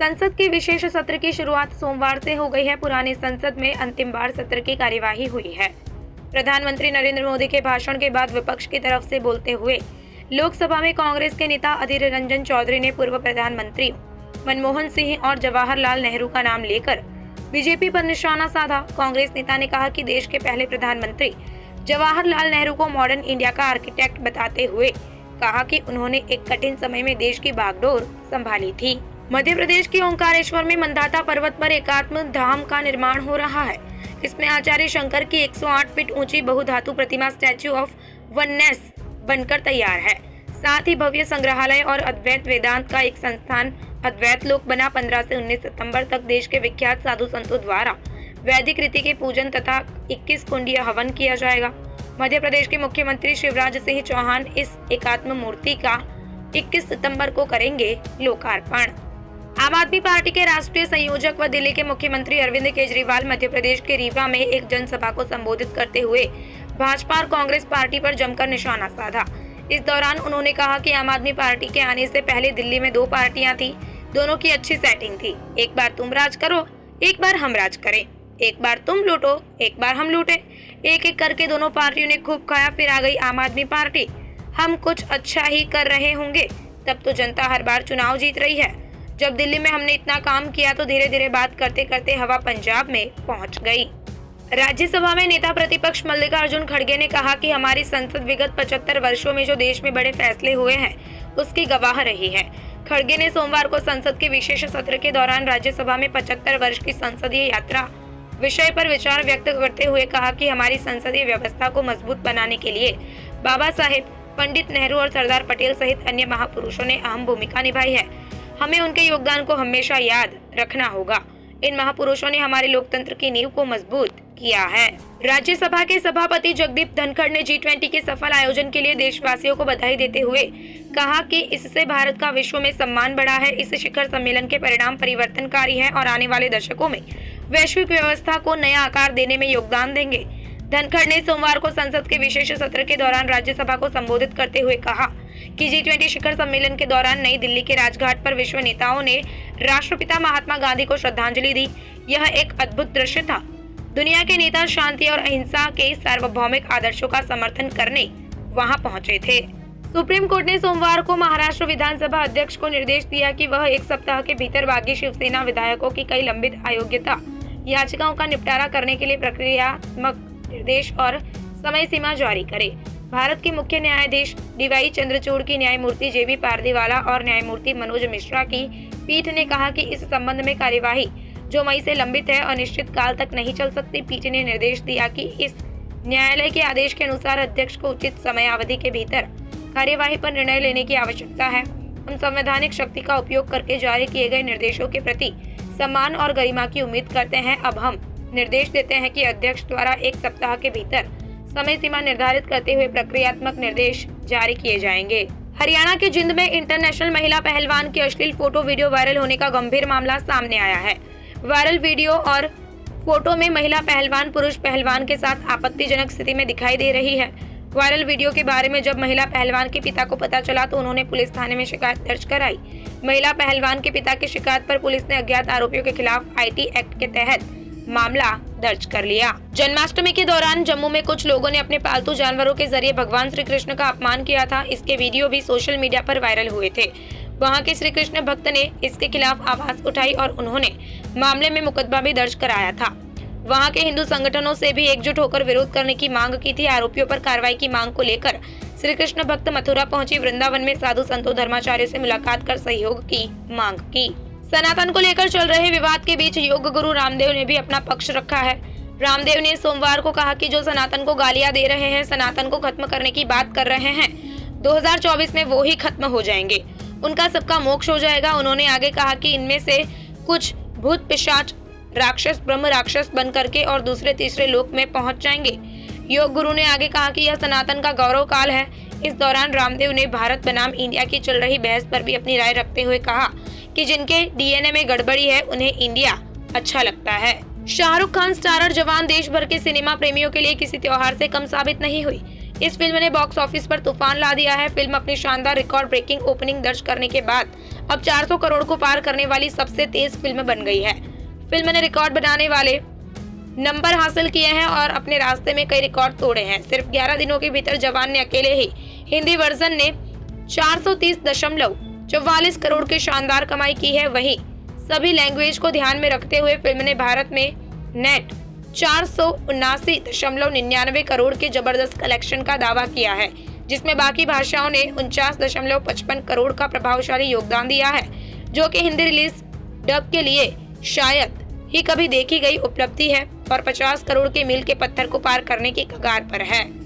संसद के विशेष सत्र की शुरुआत सोमवार से हो गई है। पुरानी संसद में अंतिम बार सत्र की कार्यवाही हुई है। प्रधानमंत्री नरेंद्र मोदी के भाषण के बाद विपक्ष की तरफ से बोलते हुए लोकसभा में कांग्रेस के नेता अधीर रंजन चौधरी ने पूर्व प्रधानमंत्री मनमोहन सिंह और जवाहरलाल नेहरू का नाम लेकर बीजेपी पर निशाना साधा। कांग्रेस नेता ने कहा कि देश के पहले प्रधानमंत्री जवाहरलाल नेहरू को मॉडर्न इंडिया का आर्किटेक्ट बताते हुए कहा कि उन्होंने एक कठिन समय में देश की बागडोर संभाली थी। मध्य प्रदेश के ओंकारेश्वर में मंदाता पर्वत पर एकात्म धाम का निर्माण हो रहा है। इसमें आचार्य शंकर की 108 फीट ऊंची बहुधातु प्रतिमा स्टैच्यू ऑफ वननेस बनकर तैयार है। साथ ही भव्य संग्रहालय और अद्वैत वेदांत का एक संस्थान अद्वैत लोक बना। 15 से 19 सितंबर तक देश के विख्यात साधु संतों द्वारा वैदिक रीति के पूजन तथा 21 कुंडीय हवन किया जाएगा। मध्य प्रदेश के मुख्यमंत्री शिवराज सिंह चौहान इस एकात्म मूर्ति का 21 सितंबर को करेंगे लोकार्पण। आम आदमी पार्टी के राष्ट्रीय संयोजक व दिल्ली के मुख्यमंत्री अरविंद केजरीवाल मध्य प्रदेश के रीवा में एक जनसभा को संबोधित करते हुए भाजपा और कांग्रेस पार्टी पर जमकर निशाना साधा। इस दौरान उन्होंने कहा कि आम आदमी पार्टी के आने से पहले दिल्ली में 2 पार्टियां थी, दोनों की अच्छी सेटिंग थी। एक बार तुम राज करो, एक बार हम राज करें, एक बार तुम लूटो, एक बार हम लूटे। एक एक करके दोनों पार्टियों ने खूब खाया। फिर आ गई आम आदमी पार्टी। हम कुछ अच्छा ही कर रहे होंगे, तब तो जनता हर बार चुनाव जीत रही है। जब दिल्ली में हमने इतना काम किया तो धीरे धीरे बात करते करते हवा पंजाब में पहुंच गई। राज्यसभा में नेता प्रतिपक्ष मल्लिकार्जुन खड़गे ने कहा कि हमारी संसद विगत 75 वर्षों में जो देश में बड़े फैसले हुए हैं उसकी गवाह रही है। खड़गे ने सोमवार को संसद के विशेष सत्र के दौरान राज्यसभा में 75 वर्ष की संसदीय यात्रा विषय पर विचार व्यक्त करते हुए कहा कि हमारी संसदीय व्यवस्था को मजबूत बनाने के लिए बाबा साहेब, पंडित नेहरू और सरदार पटेल सहित अन्य महापुरुषों ने अहम भूमिका निभाई है। हमें उनके योगदान को हमेशा याद रखना होगा। इन महापुरुषों ने हमारे लोकतंत्र की नींव को मजबूत किया है। राज्यसभा के सभापति जगदीप धनखड़ ने G20 के सफल आयोजन के लिए देशवासियों को बधाई देते हुए कहा कि इससे भारत का विश्व में सम्मान बढ़ा है। इस शिखर सम्मेलन के परिणाम परिवर्तनकारी हैं और आने वाले दशकों में वैश्विक व्यवस्था को नया आकार देने में योगदान देंगे। धनखड़ ने सोमवार को संसद के विशेष सत्र के दौरान राज्यसभा को संबोधित करते हुए कहा कि G20 शिखर सम्मेलन के दौरान नई दिल्ली के राजघाट पर विश्व नेताओं ने राष्ट्रपिता महात्मा गांधी को श्रद्धांजलि दी। यह एक अद्भुत दृश्य था। दुनिया के नेता शांति और अहिंसा के सार्वभौमिक आदर्शों का समर्थन करने वहां पहुंचे थे। सुप्रीम कोर्ट ने सोमवार को महाराष्ट्र विधानसभा अध्यक्ष को निर्देश दिया कि वह 1 सप्ताह के भीतर बागी शिवसेना विधायकों की कई लंबित अयोग्यता याचिकाओं का निपटारा करने के लिए प्रक्रियात्मक निर्देश और समय सीमा जारी करे। भारत के मुख्य न्यायाधीश DY चंद्रचूड़ की न्यायमूर्ति JB पारदीवाला और न्यायमूर्ति मनोज मिश्रा की पीठ ने कहा कि इस संबंध में कार्यवाही जो मई से लंबित है अनिश्चित काल तक नहीं चल सकती। पीठ ने निर्देश दिया कि इस न्यायालय के आदेश के अनुसार अध्यक्ष को उचित समयावधि के भीतर कार्यवाही पर निर्णय लेने की आवश्यकता है। हम संवैधानिक शक्ति का उपयोग करके जारी किए गए निर्देशों के प्रति सम्मान और गरिमा की उम्मीद करते हैं। अब हम निर्देश देते हैं कि अध्यक्ष द्वारा 1 सप्ताह के भीतर समय सीमा निर्धारित करते हुए प्रक्रियात्मक निर्देश जारी किए जाएंगे। हरियाणा के जिंद में इंटरनेशनल महिला पहलवान की अश्लील फोटो वीडियो वायरल होने का गंभीर मामला सामने आया है। वायरल वीडियो और फोटो में महिला पहलवान पुरुष पहलवान के साथ आपत्तिजनक स्थिति में दिखाई दे रही है। वायरल वीडियो के बारे में जब महिला पहलवान के पिता को पता चला तो उन्होंने पुलिस थाने में शिकायत दर्ज कराई। महिला पहलवान के पिता की शिकायत पर पुलिस ने अज्ञात आरोपियों के खिलाफ IT एक्ट के तहत मामला दर्ज कर लिया। जन्माष्टमी के दौरान जम्मू में कुछ लोगों ने अपने पालतू जानवरों के जरिए भगवान श्री कृष्ण का अपमान किया था। इसके वीडियो भी सोशल मीडिया पर वायरल हुए थे। वहां के श्री कृष्ण भक्त ने इसके खिलाफ आवाज उठाई और उन्होंने मामले में मुकदमा भी दर्ज कराया था। वहां के हिंदू संगठनों से भी एकजुट होकर विरोध करने की मांग की थी। आरोपियों पर कार्रवाई की मांग को लेकर श्री कृष्ण भक्त मथुरा पहुंची। वृंदावन में साधु संतों धर्माचार्य से मुलाकात कर सहयोग की मांग की। सनातन को लेकर चल रहे विवाद के बीच योग गुरु रामदेव ने भी अपना पक्ष रखा है। रामदेव ने सोमवार को कहा कि जो सनातन को गालियां दे रहे हैं, सनातन को खत्म करने की बात कर रहे हैं, 2024 में वो ही खत्म हो जाएंगे, उनका सबका मोक्ष हो जाएगा। उन्होंने आगे कहा कि इनमें से कुछ भूत पिशाच राक्षस ब्रह्म राक्षस बन करके और दूसरे तीसरे लोक में पहुंच जाएंगे। योग गुरु ने आगे कहा कि यह सनातन का गौरव काल है। इस दौरान रामदेव ने भारत बनाम इंडिया की चल रही बहस पर भी अपनी राय रखते हुए कहा कि जिनके DNA में गड़बड़ी है उन्हें इंडिया अच्छा लगता है। शाहरुख खान स्टारर जवान देश भर के सिनेमा प्रेमियों के लिए किसी त्योहार से कम साबित नहीं हुई। इस फिल्म ने बॉक्स ऑफिस पर तूफान ला दिया है। फिल्म अपनी शानदार रिकॉर्ड ब्रेकिंग ओपनिंग दर्ज करने के बाद अब 400 करोड़ को पार करने वाली सबसे तेज फिल्म बन गई है। फिल्म ने रिकॉर्ड बनाने वाले नंबर हासिल किए हैं और अपने रास्ते में कई रिकॉर्ड तोड़े हैं। सिर्फ 11 दिनों के भीतर जवान ने अकेले ही हिंदी वर्जन ने 430.44 करोड़ की शानदार कमाई की है। वहीं सभी लैंग्वेज को ध्यान में रखते हुए फिल्म ने भारत में नेट 479.99 करोड़ के जबरदस्त कलेक्शन का दावा किया है, जिसमें बाकी भाषाओं ने 49.55 करोड़ का प्रभावशाली योगदान दिया है, जो कि हिंदी रिलीज डब के लिए शायद ही कभी देखी गई उपलब्धि है और 50 करोड़ के मील के पत्थर को पार करने की कगार पर है।